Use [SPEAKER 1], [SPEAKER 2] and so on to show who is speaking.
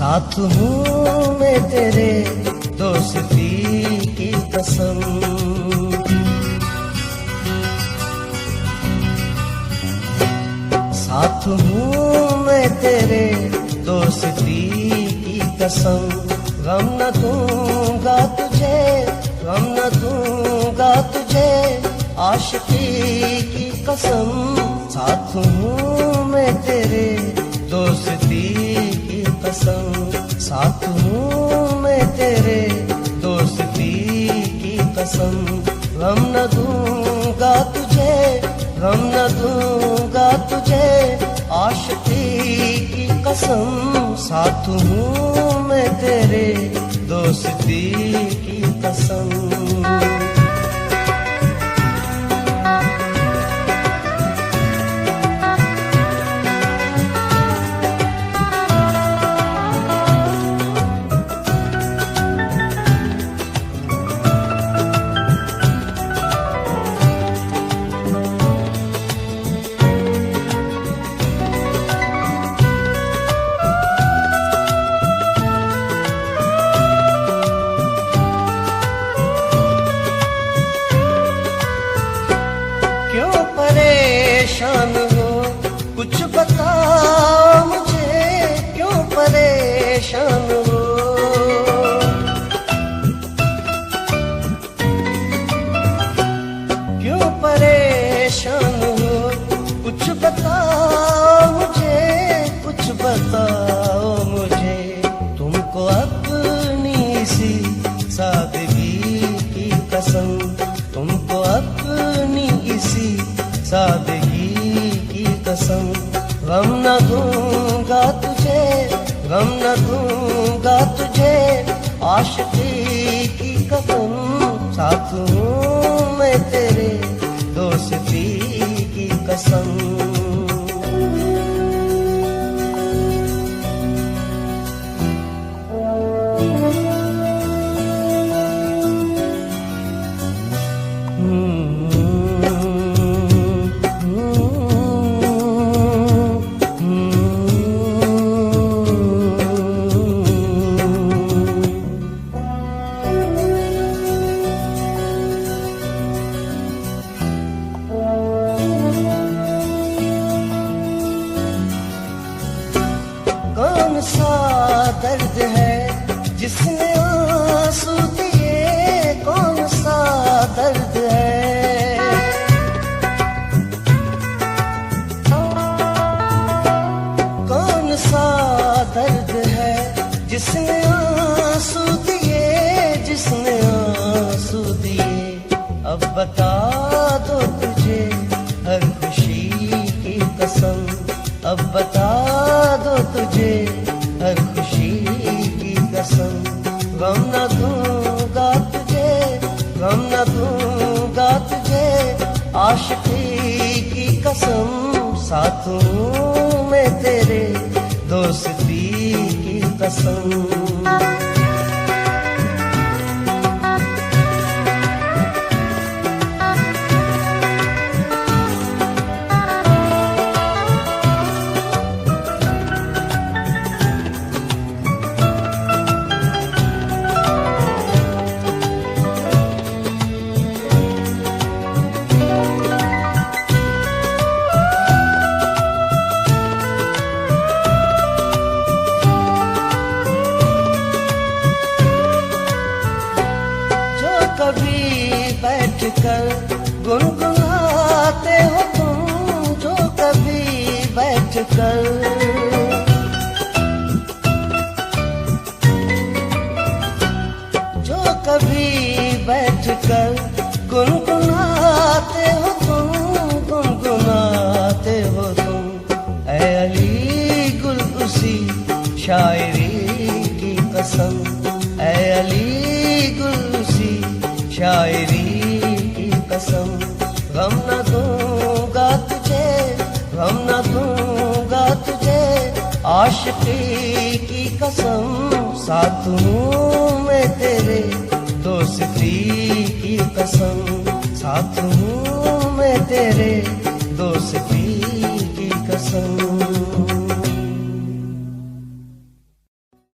[SPEAKER 1] साथ हूँ मैं तेरे दोस्ती की कसम। साथ हूँ मैं तेरे दोस्ती की कसम। गम न दूंगा तुझे, गम न दूंगा तुझे, आशिकी की कसम। साथ हूँ मैं तेरे दोस्ती की कसम। साथ हूँ मैं तेरे दोस्ती की कसम। गम न दूंगा तुझे, गम न दूंगा तुझे, आशिकी की कसम। साथ हूँ मैं तेरे दोस्ती की कसम। परेशान हो कुछ बताओ मुझे, क्यों परेशान हो। क्यों परेशान हो कुछ बताओ मुझे, कुछ बताओ मुझे। तुमको अपनी सी सादगी की कसम, तुमको अपनी इसी सादगी की कसम। गम न दूंगा तुझे, गम न दूंगा तुझे, आशिकी की कसम। साथ हूँ मैं तेरे दोस्ती की कसम। कौन सा दर्द है जिसने आंसू दिए, कौन सा दर्द है। कौन सा दर्द है जिसने आंसू दिए, जिसने आंसू दिए। अब बता दो तुझे हर खुशी की कसम, अब बता दो तुझे हर खुशी की कसम। गम न दूंगा तुझे, गम न दूंगा तुझे, आशिकी की कसम। साथ हूँ मैं तेरे दोस्ती की कसम। कभी बैठ कर गुनगुनाते हो तुम, जो कभी बैठ कर। जो कभी बैठ कर गुनगुनाते हो तुम, गुनगुनाते हो तुम। ऐ अली गुल उसी शायरी की कसम, ऐ अली गुल उसी शायरी की कसम। गम न दूंगा तुझे, गम न दूंगा तुझे, आशिकी की कसम। साथ हूँ मैं तेरे दोस्ती की कसम, साथ हूँ मैं तेरे